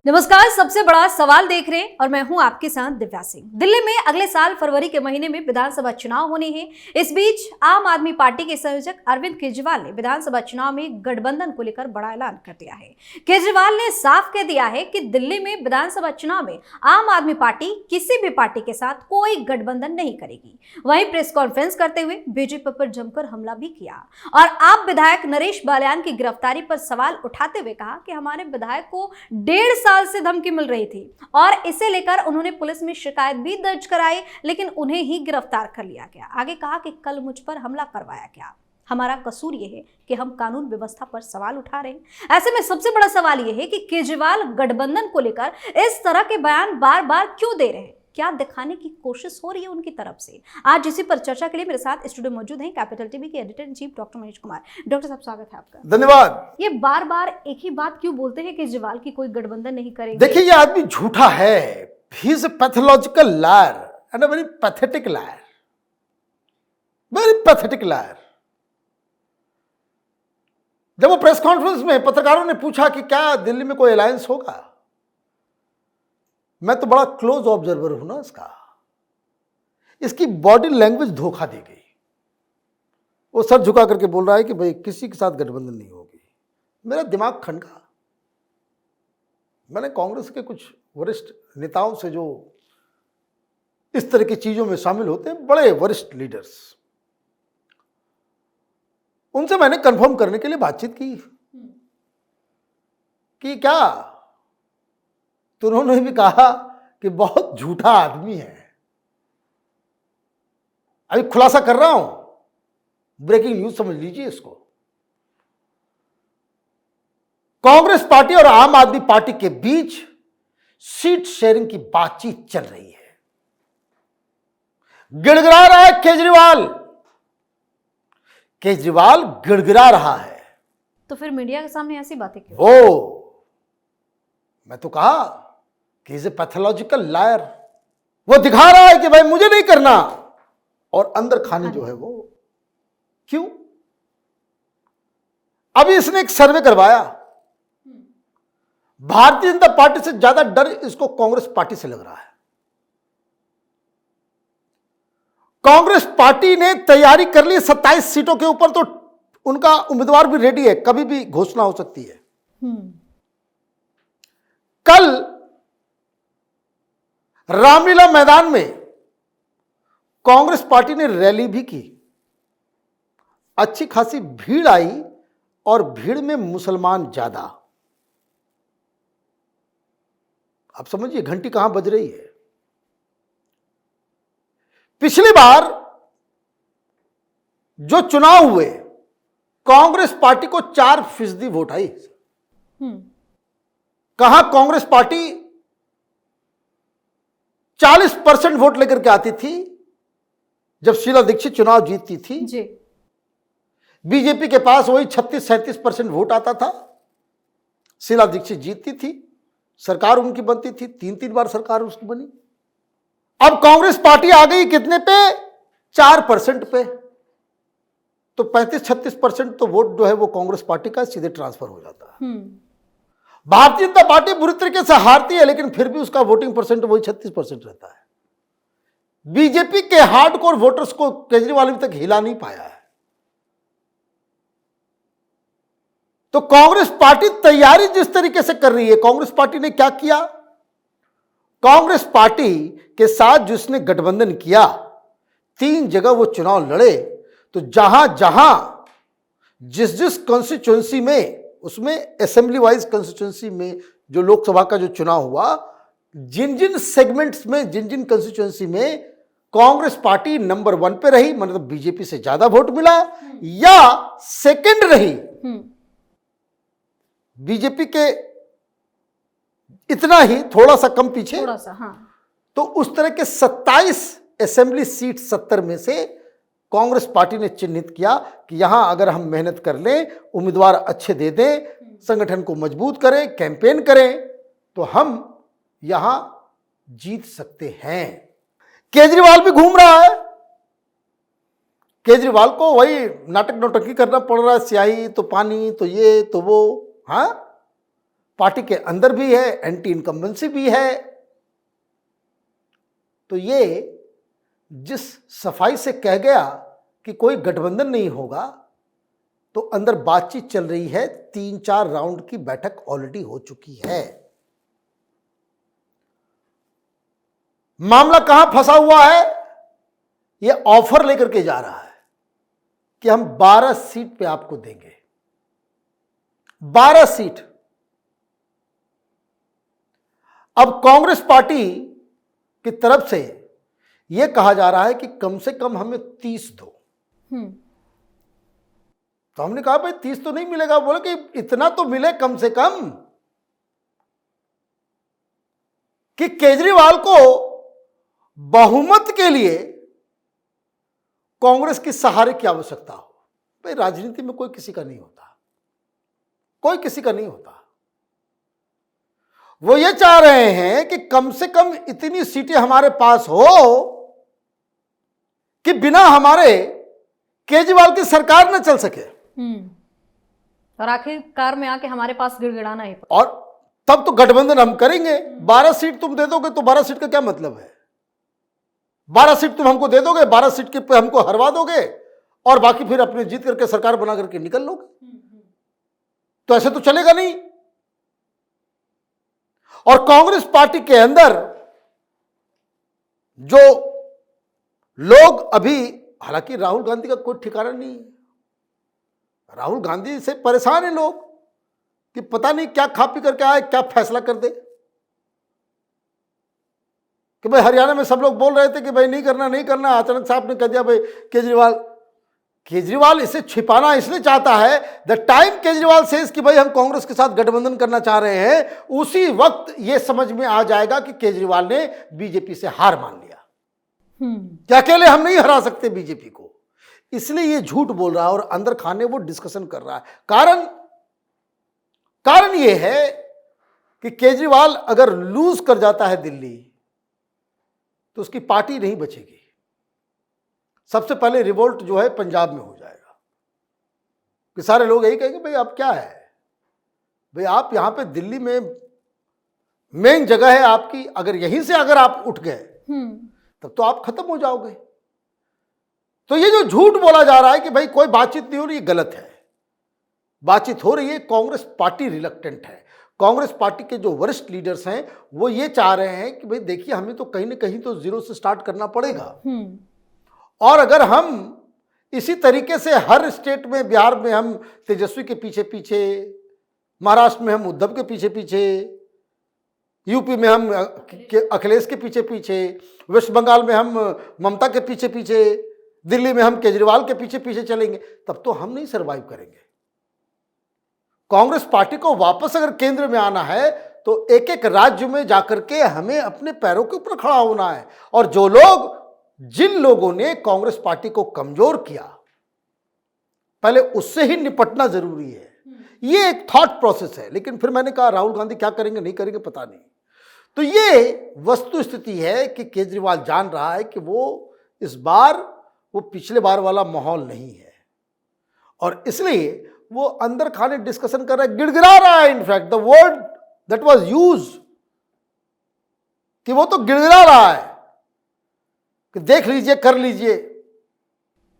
नमस्कार। सबसे बड़ा सवाल देख रहे हैं और मैं हूं आपके साथ दिव्या सिंह। दिल्ली में अगले साल फरवरी के महीने में विधानसभा चुनाव होने हैं। इस बीच आम आदमी पार्टी के संयोजक अरविंद केजरीवाल ने विधानसभा चुनाव में गठबंधन को लेकर बड़ा ऐलान कर दिया है। केजरीवाल ने साफ कह दिया है कि दिल्ली में विधानसभा चुनाव में आम आदमी पार्टी किसी भी पार्टी के साथ कोई गठबंधन नहीं करेगी। वहीं प्रेस कॉन्फ्रेंस करते हुए बीजेपी पर जमकर हमला भी किया और आप विधायक नरेश बालियान की गिरफ्तारी पर सवाल उठाते हुए कहा कि हमारे विधायक को 1.5 साल से धमकी मिल रही थी और इसे लेकर उन्होंने पुलिस में शिकायत भी दर्ज कराई, लेकिन उन्हें ही गिरफ्तार कर लिया गया। आगे कहा कि कल मुझ पर हमला करवाया गया, हमारा कसूर यह है कि हम कानून व्यवस्था पर सवाल उठा रहे हैं। ऐसे में सबसे बड़ा सवाल यह है कि केजरीवाल गठबंधन को लेकर इस तरह के बयान बार बार क्यों दे रहे हैं, क्या दिखाने की कोशिश हो रही है उनकी तरफ से। आज इसी पर चर्चा के लिए मेरे साथ स्टूडियो मौजूद हैं कैपिटल टीवी के editor in chief doctor Manish Kumar. Doctor साहब, स्वागत है आपका। धन्यवाद। ये बार बार एक ही बात क्यों बोलते हैं कि केजरीवाल की कोई गठबंधन नहीं करेंगे? देखिए, ये आदमी झूठा है। He is a pathological liar and a very pathetic liar, very pathetic liar. जब वो प्रेस कॉन्फ्रेंस में पत्रकारों ने पूछा कि क्या दिल्ली में कोई अलायंस होगा, मैं तो बड़ा क्लोज ऑब्जर्वर हूं ना इसकी बॉडी लैंग्वेज धोखा दे गई। वो सर झुका करके बोल रहा है कि भाई किसी के साथ गठबंधन नहीं होगी। मेरा दिमाग खनका। मैंने कांग्रेस के कुछ वरिष्ठ नेताओं से, जो इस तरह की चीजों में शामिल होते हैं, बड़े वरिष्ठ लीडर्स, उनसे मैंने कंफर्म करने के लिए बातचीत की कि क्या, तो उन्होंने भी कहा कि बहुत झूठा आदमी है। अभी खुलासा कर रहा हूं, ब्रेकिंग न्यूज समझ लीजिए इसको। कांग्रेस पार्टी और आम आदमी पार्टी के बीच सीट शेयरिंग की बातचीत चल रही है। गिड़गिड़ा रहा है केजरीवाल। केजरीवाल गिड़गिड़ा रहा है। तो फिर मीडिया के सामने ऐसी बातें क्यों? मैं तो कहा कि इज ए पैथोलॉजिकल लायर। वो दिखा रहा है कि भाई मुझे नहीं करना, और अंदर खाने जो है वो क्यों। अभी इसने एक सर्वे करवाया। भारतीय जनता पार्टी से ज्यादा डर इसको कांग्रेस पार्टी से लग रहा है। कांग्रेस पार्टी ने तैयारी कर ली 27 सीटों के ऊपर, तो उनका उम्मीदवार भी रेडी है, कभी भी घोषणा हो सकती है। कल रामलीला मैदान में कांग्रेस पार्टी ने रैली भी की। अच्छी खासी भीड़ आई और भीड़ में मुसलमान ज्यादा। आप समझिए घंटी कहां बज रही है। पिछली बार जो चुनाव हुए, कांग्रेस पार्टी को 4% वोट आई। कहां कांग्रेस पार्टी 40% वोट लेकर के आती थी जब शीला दीक्षित चुनाव जीतती थी जी। बीजेपी के पास वही 36-37% वोट आता था। शीला दीक्षित जीतती थी, सरकार उनकी बनती थी, 3-3 बार सरकार उसकी बनी। अब कांग्रेस पार्टी आ गई कितने पे? 4% पे। तो 35-36% तो वोट जो है वो कांग्रेस पार्टी का सीधे ट्रांसफर हो जाता है। भारतीय जनता पार्टी बुरी तरीके से हारती है, लेकिन फिर भी उसका वोटिंग परसेंट वही 36% रहता है। बीजेपी के हार्डकोर वोटर्स को केजरीवाल अभी तक हिला नहीं पाया है। तो कांग्रेस पार्टी तैयारी जिस तरीके से कर रही है, कांग्रेस पार्टी ने क्या किया? कांग्रेस पार्टी के साथ जिसने गठबंधन किया, 3 जगह वो चुनाव लड़े, तो जहां जहां जिस कॉन्स्टिट्यूएंसी में, उसमें असेंबली वाइज कॉन्स्टिट्यूएंसी में जो लोकसभा का जो चुनाव हुआ, जिन जिन सेगमेंट्स में, जिन जिन कॉन्स्टिट्यूएंसी में कांग्रेस पार्टी नंबर 1 पे रही, मतलब बीजेपी से ज्यादा वोट मिला, या सेकंड रही बीजेपी के इतना ही, थोड़ा सा कम पीछे, थोड़ा सा, हाँ। तो उस तरह के 27 असेंबली सीट 70 में से कांग्रेस पार्टी ने चिन्हित किया कि यहां अगर हम मेहनत कर लें, उम्मीदवार अच्छे दे दें, संगठन को मजबूत करें, कैंपेन करें, तो हम यहां जीत सकते हैं। केजरीवाल भी घूम रहा है। केजरीवाल को वही नाटक नौटंकी करना पड़ रहा है, स्याही तो पानी तो ये तो वो। हाँ, पार्टी के अंदर भी है, एंटी इनकम्बेंसी भी है। तो ये जिस सफाई से कह गया कि कोई गठबंधन नहीं होगा, तो अंदर बातचीत चल रही है। 3-4 राउंड की बैठक ऑलरेडी हो चुकी है। मामला कहां फंसा हुआ है? यह ऑफर लेकर के जा रहा है कि हम 12 सीट पे आपको देंगे, 12 सीट। अब कांग्रेस पार्टी की तरफ से यह कहा जा रहा है कि कम से कम हमें 30 दो। तो हमने कहा भाई 30 तो नहीं मिलेगा। बोले कि इतना तो मिले कम से कम कि केजरीवाल को बहुमत के लिए कांग्रेस की सहारे की आवश्यकता हो। भाई राजनीति में कोई किसी का नहीं होता, कोई किसी का नहीं होता। वो ये चाह रहे हैं कि कम से कम इतनी सीटें हमारे पास हो कि बिना हमारे केजरीवाल की सरकार न चल सके। और आखिरकार में आके हमारे पास गिड़गिड़ाना ही। और तब तो गठबंधन हम करेंगे। 12 सीट तुम दे दोगे तो 12 सीट का क्या मतलब है? 12 सीट तुम हमको दे दोगे, 12 सीट के पे हमको हरवा दोगे और बाकी फिर अपने जीत करके सरकार बना करके निकल लोगे। तो ऐसे तो चलेगा नहीं। और कांग्रेस पार्टी के अंदर जो लोग अभी, हालांकि राहुल गांधी का कोई ठिकाना नहीं है। राहुल गांधी से परेशान है लोग कि पता नहीं क्या खा पी करके आए, क्या फैसला कर दे। कि भाई हरियाणा में सब लोग बोल रहे थे कि भाई नहीं करना नहीं करना, अचानक साहब ने कह दिया भाई केजरीवाल इसे छिपाना इसलिए चाहता है। द टाइम केजरीवाल सेज कि भाई हम कांग्रेस के साथ गठबंधन करना चाह रहे हैं, उसी वक्त यह समझ में आ जाएगा कि केजरीवाल ने बीजेपी से हार मान लिया कि अकेले हम नहीं हरा सकते बीजेपी को। इसलिए ये झूठ बोल रहा है और अंदर खाने वो डिस्कशन कर रहा है। कारण ये है कि केजरीवाल अगर लूज कर जाता है दिल्ली तो उसकी पार्टी नहीं बचेगी। सबसे पहले रिवोल्ट जो है पंजाब में हो जाएगा कि सारे लोग यही कहेंगे भाई अब क्या है, भाई आप यहां पे दिल्ली में मेन जगह है आपकी, अगर यहीं से अगर आप उठ गए तब तो आप खत्म हो जाओगे। तो ये जो झूठ बोला जा रहा है कि भाई कोई बातचीत नहीं हो रही, ये गलत है। बातचीत हो रही है। कांग्रेस पार्टी रिलक्टेंट है। कांग्रेस पार्टी के जो वरिष्ठ लीडर्स हैं वो ये चाह रहे हैं कि भाई देखिए हमें तो कहीं ना कहीं तो जीरो से स्टार्ट करना पड़ेगा। और अगर हम इसी तरीके से हर स्टेट में, बिहार में हम तेजस्वी के पीछे पीछे, महाराष्ट्र में हम उद्धव के पीछे पीछे, यूपी में हम अखिलेश के पीछे पीछे, वेस्ट बंगाल में हम ममता के पीछे पीछे, दिल्ली में हम केजरीवाल के पीछे पीछे चलेंगे, तब तो हम नहीं सरवाइव करेंगे। कांग्रेस पार्टी को वापस अगर केंद्र में आना है तो एक एक राज्य में जाकर के हमें अपने पैरों के ऊपर खड़ा होना है। और जिन लोगों ने कांग्रेस पार्टी को कमजोर किया, पहले उससे ही निपटना जरूरी है। ये एक थॉट प्रोसेस है। लेकिन फिर मैंने कहा राहुल गांधी क्या करेंगे नहीं करेंगे पता नहीं। तो ये वस्तु स्थिति है कि केजरीवाल जान रहा है कि वो इस बार वो पिछले बार वाला माहौल नहीं है और इसलिए वो अंदर खाने डिस्कशन कर रहा है, गिड़गिड़ा रहा है। In fact the word that was use कि वो तो गिड़गिड़ा रहा है कि देख लीजिए कर लीजिए।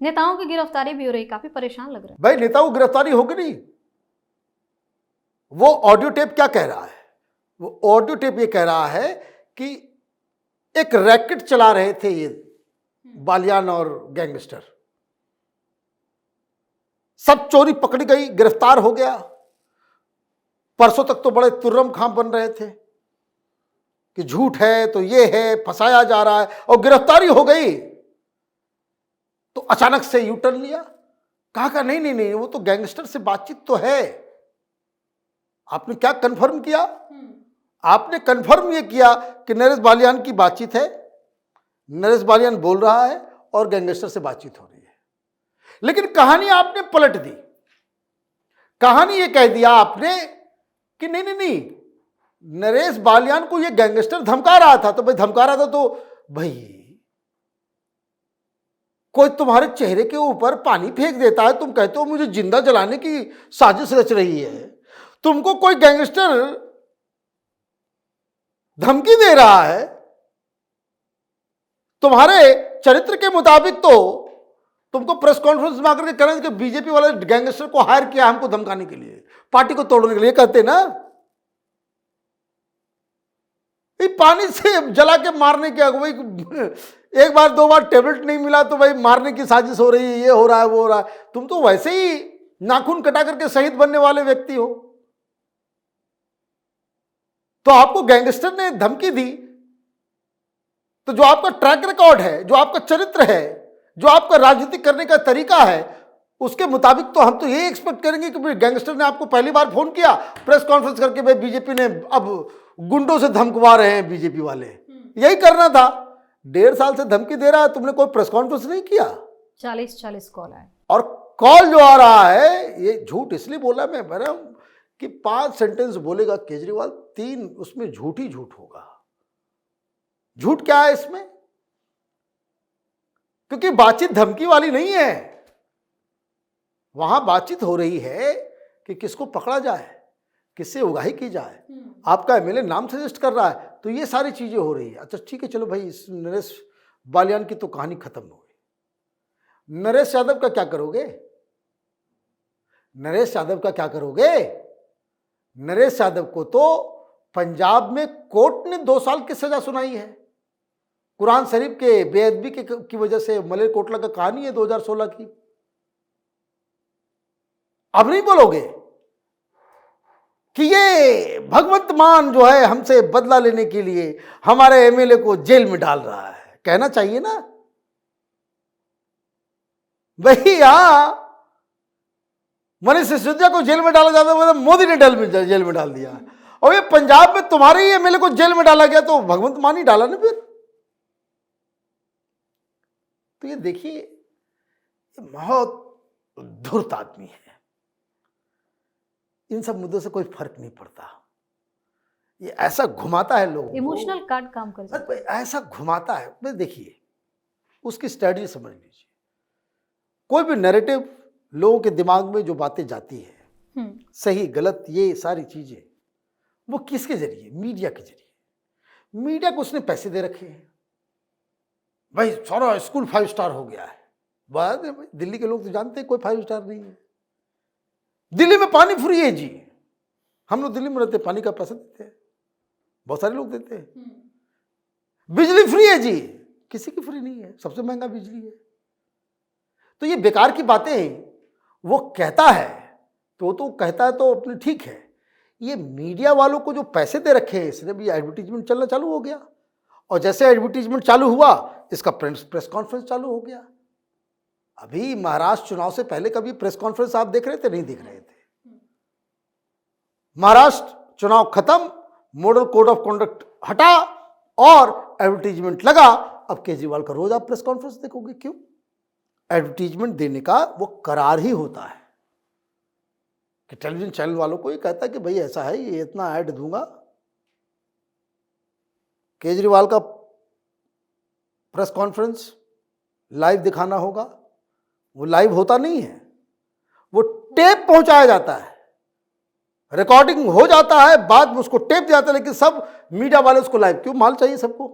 नेताओं की गिरफ्तारी भी हो रही, काफी परेशान लग रहा है। भाई नेताओं की गिरफ्तारी होगी नहीं। वो ऑडियो टेप क्या कह रहा है? वो ऑडियो टेप ये कह रहा है कि एक रैकेट चला रहे थे ये बालियान और गैंगस्टर, सब चोरी पकड़ी गई, गिरफ्तार हो गया। परसों तक तो बड़े तुर्रम खां बन रहे थे कि झूठ है तो ये है, फंसाया जा रहा है, और गिरफ्तारी हो गई तो अचानक से यू टर्न लिया। कहा नहीं नहीं नहीं वो तो गैंगस्टर से बातचीत तो है। आपने क्या कंफर्म किया? आपने कंफर्म ये किया कि नरेश बालियान की बातचीत है, नरेश बालियान बोल रहा है और गैंगस्टर से बातचीत हो रही है। लेकिन कहानी आपने पलट दी। कहानी ये कह दिया आपने कि नहीं नहीं नहीं नरेश बालियान को ये गैंगस्टर धमका रहा था। तो भाई धमका रहा था तो भाई कोई तुम्हारे चेहरे के ऊपर पानी फेंक देता है, तुम कहते हो मुझे जिंदा जलाने की साजिश रच रही है। तुमको कोई गैंगस्टर धमकी दे रहा है। तुम्हारे चरित्र के मुताबिक तो तुमको प्रेस कॉन्फ्रेंस में आकर के करें कि बीजेपी वाले गैंगस्टर को हायर किया हमको धमकाने के लिए, पार्टी को तोड़ने के लिए, कहते ना। ये पानी से जला के मारने के भाई, एक बार दो बार टेबलेट नहीं मिला तो भाई मारने की साजिश हो रही है, ये हो रहा है वो हो रहा है। तुम तो वैसे ही नाखून कटा करके शहीद बनने वाले व्यक्ति हो। तो आपको गैंगस्टर ने धमकी दी, तो जो आपका ट्रैक रिकॉर्ड है, जो आपका चरित्र है, जो आपका राजनीति करने का तरीका है, उसके मुताबिक तो हम तो ये एक्सपेक्ट करेंगे कि गैंगस्टर ने आपको पहली बार फोन किया प्रेस कॉन्फ्रेंस करके, भाई बीजेपी ने अब गुंडों से धमकवा रहे हैं बीजेपी वाले, यही करना था। 1.5 साल से धमकी दे रहा है, तुमने कोई प्रेस कॉन्फ्रेंस नहीं किया। 40 कॉल आए, और कॉल जो आ रहा है ये झूठ इसलिए बोला मैं बता रहा हूं कि 5 सेंटेंस बोलेगा केजरीवाल, 3 उसमें झूठ ही झूठ होगा। झूठ क्या है इसमें? क्योंकि बातचीत धमकी वाली नहीं है, वहां बातचीत हो रही है कि किसको पकड़ा जाए, किससे उगाही की जाए। आपका एमएलए नाम सजेस्ट कर रहा है, तो ये सारी चीजें हो रही है। अच्छा ठीक है, चलो भाई, इस नरेश बालियान की तो कहानी खत्म हो गई। नरेश यादव का क्या करोगे? नरेश यादव का क्या करोगे? नरेश यादव को तो पंजाब में कोर्ट ने 2 साल की सजा सुनाई है, कुरान शरीफ के बेअदबी की वजह से। मलेरकोटला का कहानी है 2016 की। अब नहीं बोलोगे कि ये भगवंत मान जो है हमसे बदला लेने के लिए हमारे एमएलए को जेल में डाल रहा है? कहना चाहिए ना भाई। यहां मनीष सिसोदिया को जेल में डाला जाता है, मतलब मोदी ने जेल में डाल दिया, और ये पंजाब में तुम्हारे ही एमएलए को जेल में डाला गया, तो भगवंत मान ही डाला ना फिर। तो ये देखिए, बहुत धूर्त आदमी है, इन सब मुद्दों से कोई फर्क नहीं पड़ता। ये ऐसा घुमाता है लोगों को, इमोशनल कार्ड काम कर जाता है। ऐसा घुमाता है। मैं देखिए उसकी स्ट्रेटजी समझ लीजिए। कोई भी नैरेटिव लोगों के दिमाग में जो बातें जाती है, सही गलत, ये सारी चीजें, वो किसके जरिए? मीडिया के जरिए। मीडिया को उसने पैसे दे रखे हैं। भाई सारा स्कूल 5 स्टार हो गया है। बात है भाई, दिल्ली के लोग तो जानते हैं कोई 5 स्टार नहीं है। दिल्ली में पानी फ्री है जी, हम लोग दिल्ली में रहते, पानी का पैसा देते हैं, बहुत सारे लोग देते हैं। बिजली फ्री है जी, किसी की फ्री नहीं है, सबसे महंगा बिजली है। तो ये बेकार की बातें वो कहता है, तो कहता है तो अपने ठीक है। ये मीडिया वालों को जो पैसे दे रखे हैं, इसने भी एडवर्टीजमेंट चलना चालू हो गया, और जैसे एडवर्टीजमेंट चालू हुआ, इसका प्रेस कॉन्फ्रेंस चालू हो गया। अभी महाराष्ट्र चुनाव से पहले कभी प्रेस कॉन्फ्रेंस आप देख रहे थे? नहीं देख रहे थे। महाराष्ट्र चुनाव खत्म, मॉडल कोड ऑफ कंडक्ट हटा और एडवर्टीजमेंट लगा। अब केजरीवाल का रोज आप प्रेस कॉन्फ्रेंस देखोगे। क्यों? एडवर्टीजमेंट देने का वो करार ही होता है कि टेलीविजन चैनल वालों को ये कहता है कि भाई ऐसा है, ये इतना ऐड दूंगा। केजरीवाल का प्रेस कॉन्फ्रेंस लाइव दिखाना होगा, वो लाइव होता नहीं है, वो टेप पहुंचाया जाता है, रिकॉर्डिंग हो जाता है, बाद में उसको टेप दिया जाता है। लेकिन सब मीडिया वाले उसको लाइव, क्यों? माल चाहिए सबको।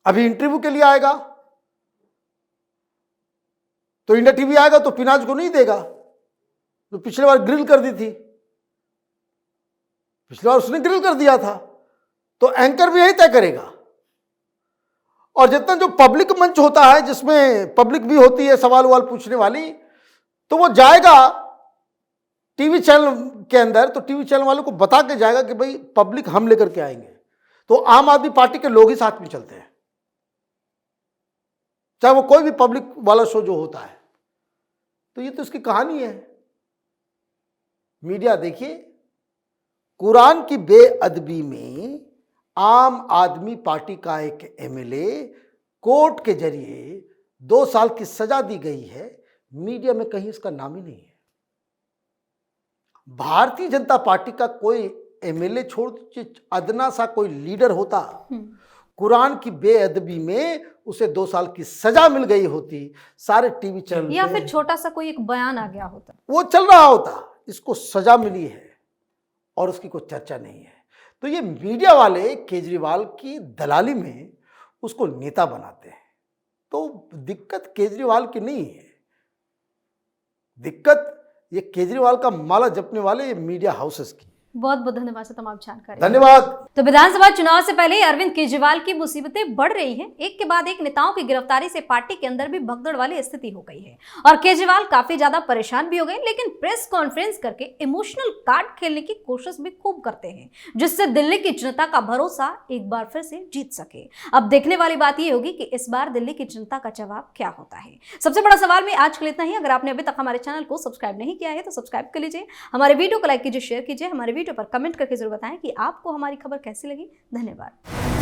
अभी इंटरव्यू के लिए आएगा तो इंडिया टीवी आएगा तो पिनाज को नहीं देगा, तो पिछले बार ग्रिल कर दी थी, पिछले बार उसने ग्रिल कर दिया था, तो एंकर भी यही तय करेगा। और जितना जो पब्लिक मंच होता है, जिसमें पब्लिक भी होती है सवाल वाल पूछने वाली, तो वो जाएगा टीवी चैनल के अंदर, तो टीवी चैनल वालों को बता के जाएगा कि भाई पब्लिक हम लेकर के आएंगे। तो आम आदमी पार्टी के लोग ही साथ में चलते हैं, चाहे वो कोई भी पब्लिक वाला शो जो होता है। तो ये तो इसकी कहानी है। मीडिया देखिए, कुरान की बेअदबी में आम आदमी पार्टी का एक एमएलए कोर्ट के जरिए 2 साल की सजा दी गई है। मीडिया में कहीं इसका नाम ही नहीं है। भारतीय जनता पार्टी का कोई एमएलए छोड़ दीजिए, अदना सा कोई लीडर होता, कुरान की बेअदबी में उसे 2 साल की सजा मिल गई होती, सारे टीवी चैनल, या फिर छोटा सा कोई एक बयान आ गया होता, वो चल रहा होता। इसको सजा मिली है और उसकी कोई चर्चा नहीं है। तो ये मीडिया वाले केजरीवाल की दलाली में उसको नेता बनाते हैं। तो दिक्कत केजरीवाल की नहीं है, दिक्कत ये केजरीवाल का माला जपने वाले ये मीडिया हाउसेस की। बहुत बहुत धन्यवाद सर तमाम जानकारी। धन्यवाद। तो विधानसभा चुनाव से पहले अरविंद केजरीवाल की मुसीबतें बढ़ रही हैं। एक के बाद एक नेताओं की गिरफ्तारी से पार्टी के अंदर भी भगदड़ वाली स्थिति हो गई है और केजरीवाल काफी ज्यादा परेशान भी हो गए, लेकिन प्रेस कॉन्फ्रेंस करके इमोशनल कार्ड खेलने की कोशिश भी खूब करते हैं, जिससे दिल्ली की जनता का भरोसा एक बार फिर से जीत सके। अब देखने वाली बात यह होगी कि इस बार दिल्ली की जनता का जवाब क्या होता है। सबसे बड़ा सवाल में आज के लिए इतना ही। अगर आपने अभी तक हमारे चैनल को सब्सक्राइब नहीं किया है तो सब्सक्राइब कर लीजिए, हमारे वीडियो को लाइक कीजिए, शेयर कीजिए, हमारे वीडियो पर कमेंट करके जरूर बताएं कि आपको हमारी खबर कैसी लगी। धन्यवाद।